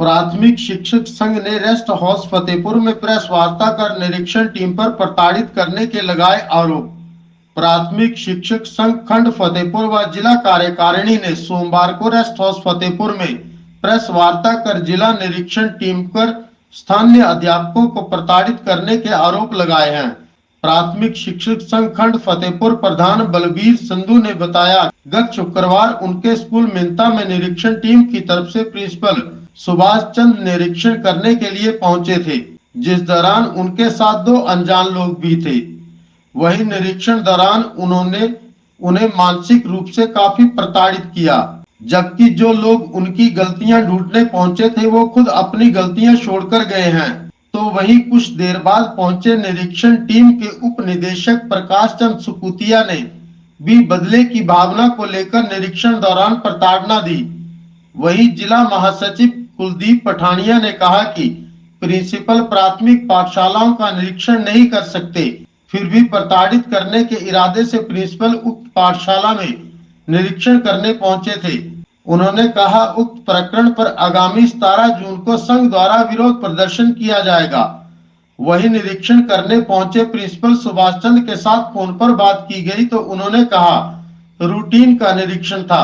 प्राथमिक शिक्षक संघ ने रेस्ट हाउस फतेहपुर में प्रेस वार्ता कर निरीक्षण टीम पर प्रताड़ित करने के लगाए आरोप। प्राथमिक शिक्षक संघ खंड फतेहपुर व जिला कार्यकारिणी ने सोमवार को रेस्ट हाउस फतेहपुर में प्रेस वार्ता कर जिला निरीक्षण टीम पर स्थानीय अध्यापकों को प्रताड़ित करने के आरोप लगाए हैं। प्राथमिक शिक्षक संघ खंड फतेहपुर प्रधान बलबीर संधू ने बताया, गत शुक्रवार उनके स्कूल मिंता में निरीक्षण टीम की तरफ से प्रिंसिपल सुभाष चंद्र निरीक्षण करने के लिए पहुंचे थे, जिस दौरान उनके साथ दो अनजान लोग भी थे। वही निरीक्षण दौरान उन्होंने उन्हें मानसिक रूप से काफी प्रताड़ित किया, जबकि जो लोग उनकी गलतियां ढूंढने पहुंचे थे वो खुद अपनी गलतियां छोड़कर गए हैं। तो वहीं कुछ देर बाद पहुंचे निरीक्षण टीम के उप निदेशक प्रकाश चंद सुकुतिया ने भी बदले की भावना को लेकर निरीक्षण दौरान प्रताड़ना दी। वहीं जिला महासचिव कुलदीप पठानिया ने कहा कि प्रिंसिपल प्राथमिक पाठशालाओं का निरीक्षण नहीं कर सकते, फिर भी प्रताड़ित करने के इरादे से प्रिंसिपल उक्त पाठशाला में निरीक्षण करने पहुंचे थे। उन्होंने कहा, उक्त प्रकरण पर आगामी 17 जून को संघ द्वारा विरोध प्रदर्शन किया जाएगा। वही निरीक्षण करने पहुंचे प्रिंसिपल सुभाष चंद्र के साथ फोन पर बात की गई तो उन्होंने कहा, रूटीन का निरीक्षण था,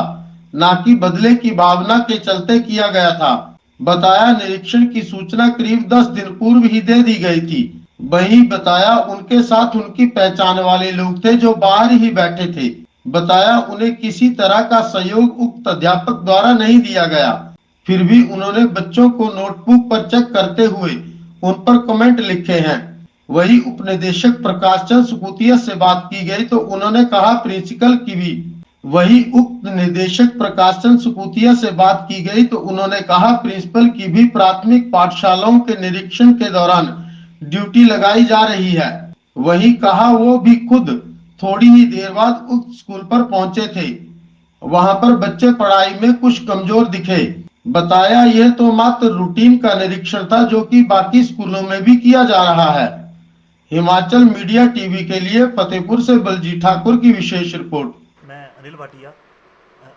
ना कि बदले की भावना के चलते किया गया था। बताया, निरीक्षण की सूचना करीब 10 दिन पूर्व ही दे दी गई थी। वही बताया, उनके साथ उनकी पहचान वाले लोग थे जो बाहर ही बैठे थे। बताया, उन्हें किसी तरह का सहयोग उक्त अध्यापक द्वारा नहीं दिया गया, फिर भी उन्होंने बच्चों को नोटबुक पर चेक करते हुए उन पर कमेंट लिखे हैं। वही उपनिदेशक प्रकाश चंद सुकुतिया से बात की गई तो उन्होंने कहा, प्रिंसिपल की भी वही उक्त निदेशक प्रकाश चंद सुकुतिया से बात की गई तो उन्होंने कहा, प्रिंसिपल की भी प्राथमिक पाठशालाओं के निरीक्षण के दौरान ड्यूटी लगाई जा रही है। वही कहा, वो भी खुद थोड़ी ही देर बाद उक्त स्कूल पर पहुंचे थे। वहां पर बच्चे पढ़ाई में कुछ कमजोर दिखे। बताया, यह तो मात्र रूटीन का निरीक्षण था जो कि बाकी स्कूलों में भी किया जा रहा है। हिमाचल मीडिया टीवी के लिए फतेहपुर से बलजीत ठाकुर की विशेष रिपोर्ट। मैं अनिल भाटिया,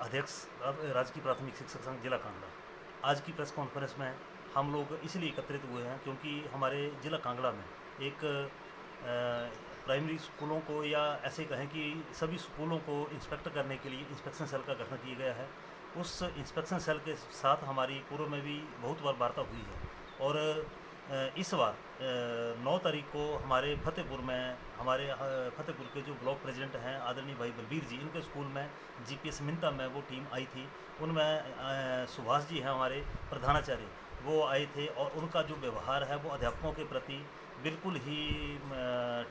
अध्यक्ष राजकीय प्राथमिक शिक्षक संघ जिला कांगड़ा। आज की प्रेस कॉन्फ्रेंस में हम लोग इसलिए एकत्रित हुए हैं क्योंकि हमारे जिला कांगड़ा में एक प्राइमरी स्कूलों को या ऐसे कहें कि सभी स्कूलों को इंस्पेक्ट करने के लिए इंस्पेक्शन सेल का गठन किया गया है। उस इंस्पेक्शन सेल के साथ हमारी पूर्व में भी बहुत बार वार्ता हुई है और इस बार 9 तारीख को हमारे फतेहपुर में हमारे फतेहपुर के जो ब्लॉक प्रेसिडेंट हैं आदरणीय भाई बलबीर जी, इनके स्कूल में जीपीएस मिंता में वो टीम आई थी। उनमें सुभाष जी हैं हमारे प्रधानाचार्य, वो आए थे और उनका जो व्यवहार है वो अध्यापकों के प्रति बिल्कुल ही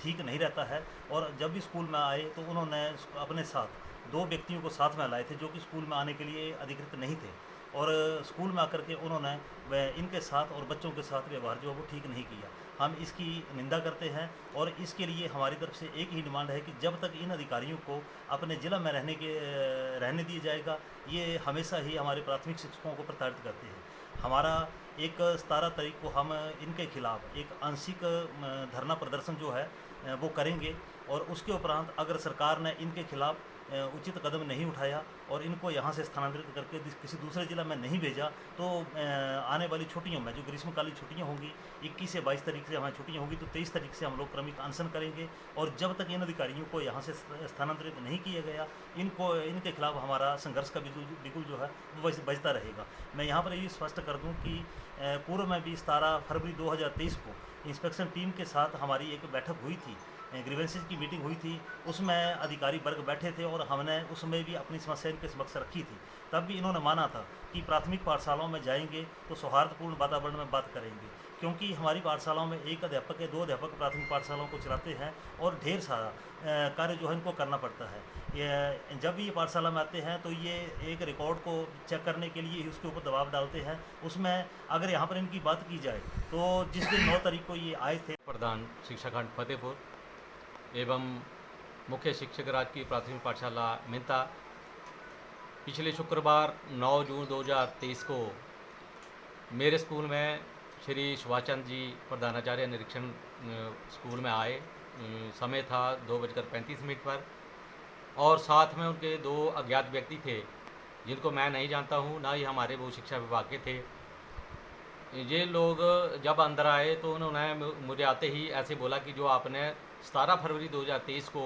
ठीक नहीं रहता है। और जब भी स्कूल में आए तो उन्होंने अपने साथ 2 व्यक्तियों को साथ में लाए थे जो कि स्कूल में आने के लिए अधिकृत नहीं थे और स्कूल में आकर के उन्होंने इनके साथ और बच्चों के साथ व्यवहार जो वो ठीक नहीं किया। हम इसकी निंदा करते हैं और इसके लिए हमारी तरफ से एक ही डिमांड है कि जब तक इन अधिकारियों को अपने ज़िला में रहने दिया जाएगा, ये हमेशा ही हमारे प्राथमिक शिक्षकों को प्रताड़ित करते हैं। हमारा एक 17 तारीख को हम इनके खिलाफ एक आंशिक धरना प्रदर्शन जो है वो करेंगे और उसके उपरांत अगर सरकार ने इनके खिलाफ उचित कदम नहीं उठाया और इनको यहाँ से स्थानांतरित करके किसी दूसरे ज़िला में नहीं भेजा तो आने वाली छुट्टियों में जो ग्रीष्मकालीन छुट्टियाँ होंगी 21 से 22 तारीख से हमारी छुट्टियाँ होंगी तो 23 तारीख से हम लोग क्रमिक अनशन करेंगे और जब तक इन अधिकारियों को यहाँ से स्थानांतरित नहीं किया गया इनके खिलाफ हमारा संघर्ष का बिल्कुल जो है वो बचता रहेगा। मैं यहाँ पर ये स्पष्ट कर दूँ कि पूर्व में भी 17 फरवरी 2023 को इंस्पेक्शन टीम के साथ हमारी एक बैठक हुई थी, ग्रीवेंसेज की मीटिंग हुई थी। उसमें अधिकारी वर्ग बैठे थे और हमने उसमें भी अपनी समस्या इनके समक्ष रखी थी। तब भी इन्होंने माना था कि प्राथमिक पाठशालाओं में जाएंगे तो सौहार्दपूर्ण वातावरण में बात करेंगे, क्योंकि हमारी पाठशालाओं में 1 अध्यापक या 2 अध्यापक प्राथमिक पाठशालाओं को चलाते हैं और ढेर सारा कार्य जो है इनको करना पड़ता है। जब ये पाठशाला में आते हैं तो ये एक रिकॉर्ड को चेक करने के लिए उसके ऊपर दबाव डालते हैं। उसमें अगर यहाँ पर इनकी बात की जाए तो जिस दिन 9 तारीख को ये आए थे, प्रधान शिक्षा खंड फतेहपुर एवं मुख्य शिक्षक राजकीय प्राथमिक पाठशाला मिंता पिछले शुक्रवार 9 जून 2023 को मेरे स्कूल में श्री सुभाष चंद्र जी प्रधानाचार्य निरीक्षण स्कूल में आए। समय था 2:35 पर और साथ में उनके 2 अज्ञात व्यक्ति थे जिनको मैं नहीं जानता हूं, ना ही हमारे वो शिक्षा विभाग के थे। ये लोग जब अंदर आए तो उन्होंने मुझे आते ही ऐसे बोला कि जो आपने 17 फरवरी 2023 को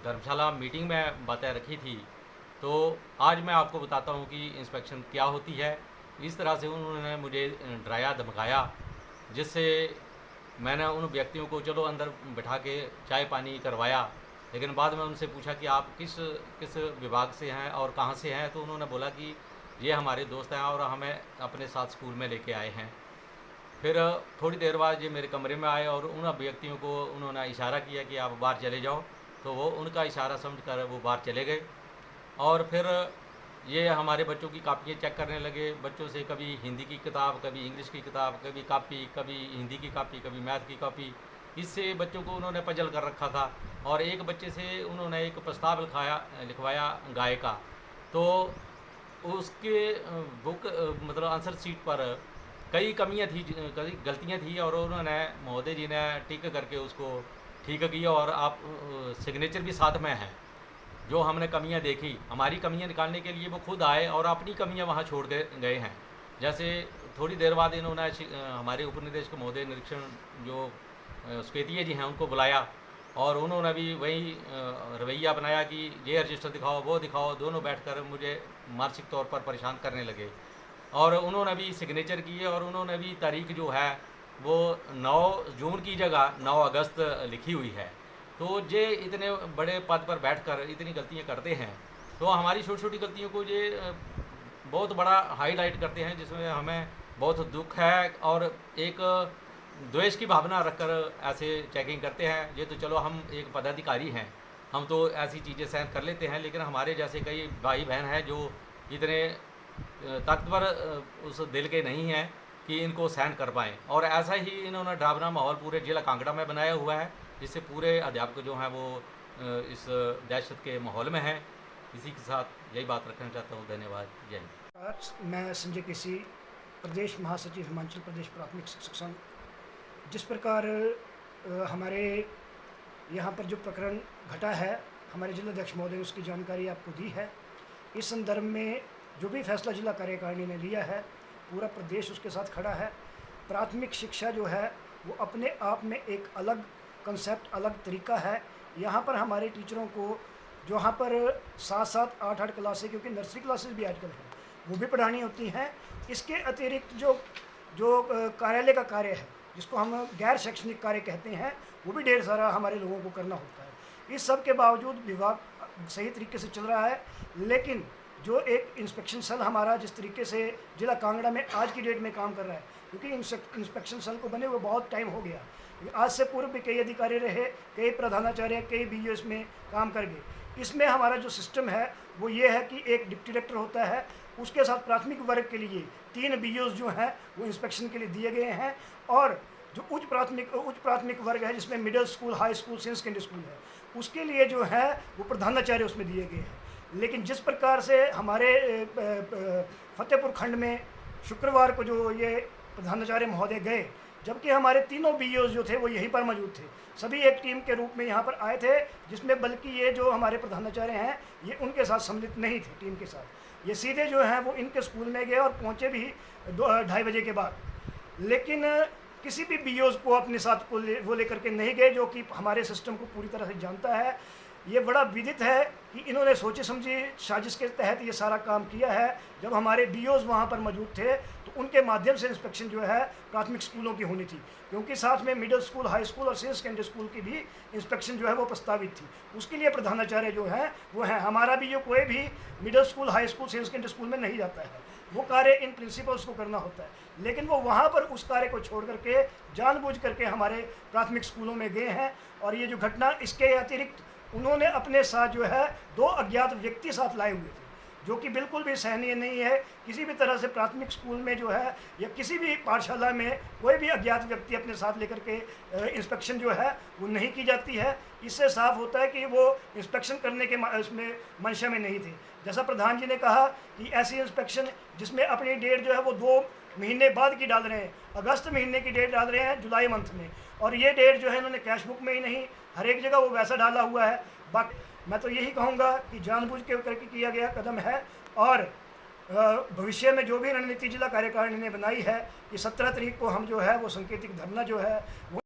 धर्मशाला मीटिंग में बातें रखी थी, तो आज मैं आपको बताता हूँ कि इंस्पेक्शन क्या होती है। इस तरह से उन्होंने मुझे डराया धमकाया, जिससे मैंने उन व्यक्तियों को चलो अंदर बिठा के चाय पानी करवाया। लेकिन बाद में उनसे पूछा कि आप किस किस विभाग से हैं और कहाँ से हैं, तो उन्होंने बोला कि ये हमारे दोस्त हैं और हमें अपने साथ स्कूल में लेके आए हैं। फिर थोड़ी देर बाद ये मेरे कमरे में आए और उन व्यक्तियों को उन्होंने इशारा किया कि आप बाहर चले जाओ, तो वो उनका इशारा समझकर वो बाहर चले गए। और फिर ये हमारे बच्चों की कापियाँ चेक करने लगे। बच्चों से कभी हिंदी की किताब, कभी इंग्लिश की किताब, कभी कापी, कभी हिंदी की कापी, कभी मैथ की कापी। इससे बच्चों को उन्होंने पजल कर रखा था। और एक बच्चे से उन्होंने एक प्रस्ताव लिखवाया गाय का, तो उसके बुक मतलब आंसर शीट पर कई कमियां थी, कई गलतियां थी, और उन्होंने महोदय जी ने टिक करके उसको ठीक किया। और आप सिग्नेचर भी साथ में है। जो हमने कमियां देखी, हमारी कमियां निकालने के लिए वो खुद आए और अपनी कमियां वहां छोड़ गए हैं। जैसे थोड़ी देर बाद इन्होंने हमारे उप निदेशक महोदय निरीक्षण जो स्वेतिया जी हैं उनको बुलाया, और उन्होंने भी वही रवैया बनाया कि ये रजिस्टर दिखाओ, वो दिखाओ। दोनों बैठकर मुझे मानसिक तौर पर परेशान करने लगे। और उन्होंने भी सिग्नेचर किए, और उन्होंने भी तारीख जो है वो 9 जून की जगह 9 अगस्त लिखी हुई है। तो ये इतने बड़े पद पर बैठकर इतनी गलतियां करते हैं, तो हमारी छोटी छोटी गलतियों को ये बहुत बड़ा हाईलाइट करते हैं, जिसमें हमें बहुत दुख है। और एक द्वेष की भावना रखकर ऐसे चेकिंग करते हैं। ये तो चलो हम एक पदाधिकारी हैं, हम तो ऐसी चीज़ें सहन कर लेते हैं, लेकिन हमारे जैसे कई भाई बहन हैं जो इतने ताकतवर उस दिल के नहीं हैं कि इनको सहन कर पाएँ। और ऐसा ही इन्होंने डरावना माहौल पूरे जिला कांगड़ा में बनाया हुआ है, जिससे पूरे अध्यापक जो हैं वो इस दहशत के माहौल में हैं। इसी के साथ यही बात रखना चाहता हूँ। धन्यवाद। जय हिंद। आज मैं संजय केसी, प्रदेश महासचिव हिमाचल प्रदेश प्राथमिक शिक्षक संघ। जिस प्रकार हमारे यहाँ पर जो प्रकरण घटा है, हमारे जिलाध्यक्ष महोदय ने उसकी जानकारी आपको दी है। इस संदर्भ में जो भी फैसला जिला कार्यकारिणी ने लिया है, पूरा प्रदेश उसके साथ खड़ा है। प्राथमिक शिक्षा जो है वो अपने आप में एक अलग कंसेप्ट, अलग तरीका है। यहाँ पर हमारे टीचरों को जो यहाँ पर 7-7, 8-8 क्लासें, क्योंकि नर्सरी क्लासेस भी आजकल हैं, वो भी पढ़ानी होती हैं। इसके अतिरिक्त जो कार्यालय का कार्य है, जिसको हम गैर शैक्षणिक कार्य कहते हैं, वो भी ढेर सारा हमारे लोगों को करना होता है। इस सब के बावजूद विभाग सही तरीके से चल रहा है। लेकिन जो एक इंस्पेक्शन सेल हमारा जिस तरीके से जिला कांगड़ा में आज की डेट में काम कर रहा है, क्योंकि इंस्पेक्शन सेल को बने हुए बहुत टाइम हो गया, आज से पूर्व भी कई अधिकारी रहे, कई प्रधानाचार्य, कई BO इसमें काम कर गए। इसमें हमारा जो सिस्टम है वो ये है कि एक डिप्टी डायरेक्टर होता है, उसके साथ प्राथमिक वर्ग के लिए 3 BOs जो हैं वो इंस्पेक्शन के लिए दिए गए हैं। और जो उच्च प्राथमिक वर्ग है, जिसमें middle school, high school, senior secondary school है, उसके लिए जो है वो प्रधानाचार्य उसमें दिए गए हैं। लेकिन जिस प्रकार से हमारे फतेहपुर खंड में शुक्रवार को जो ये प्रधानाचार्य महोदय गए, जबकि हमारे तीनों BOs जो थे वो यहीं पर मौजूद थे, सभी एक टीम के रूप में यहाँ पर आए थे, जिसमें बल्कि ये जो हमारे प्रधानाचार्य हैं ये उनके साथ सम्मिलित नहीं थे टीम के साथ। ये सीधे जो हैं वो इनके स्कूल में गए और पहुँचे भी 2-2:30 बजे के बाद। लेकिन किसी भी BOs को अपने साथ वो लेकर के नहीं गए, जो कि हमारे सिस्टम को पूरी तरह से जानता है। ये बड़ा विदित है कि इन्होंने सोची समझी साजिश के तहत ये सारा काम किया है। जब हमारे BOs वहाँ पर मौजूद थे तो उनके माध्यम से इंस्पेक्शन जो है प्राथमिक स्कूलों की होनी थी, क्योंकि साथ में मिडिल स्कूल, हाई स्कूल और सीनियर सेकेंडरी स्कूल की भी इंस्पेक्शन जो है वो प्रस्तावित थी। उसके लिए प्रधानाचार्य जो है वो हैं। हमारा BO कोई भी middle school, high school, senior secondary school में नहीं जाता है, वो कार्य इन प्रिंसिपल्स को करना होता है। लेकिन वो वहाँ पर उस कार्य को छोड़ करके जानबूझ करके हमारे प्राथमिक स्कूलों में गए हैं। और ये जो घटना, इसके अतिरिक्त उन्होंने अपने साथ जो है 2 अज्ञात व्यक्ति साथ लाए हुए थे, जो कि बिल्कुल भी सहनीय नहीं है। किसी भी तरह से प्राथमिक स्कूल में जो है या किसी भी पाठशाला में कोई भी अज्ञात व्यक्ति अपने साथ लेकर के इंस्पेक्शन जो है वो नहीं की जाती है। इससे साफ होता है कि वो इंस्पेक्शन करने के इसमें मंशा में नहीं थे। जैसा प्रधान जी ने कहा कि ऐसी इंस्पेक्शन जिसमें अपनी डेट जो है वो 2 महीने बाद की डाल रहे हैं, अगस्त महीने की डेट डाल रहे हैं जुलाई मंथ में, और ये डेट जो है इन्होंने कैश बुक में ही नहीं, हर एक जगह वो वैसा डाला हुआ है। बाकी मैं तो यही कहूँगा कि जानबूझ के करके किया गया कदम है। और भविष्य में जो भी रणनीति जिला कार्यकारिणी ने बनाई है कि 17 तारीख को हम जो है वो सांकेतिक धरना जो है वो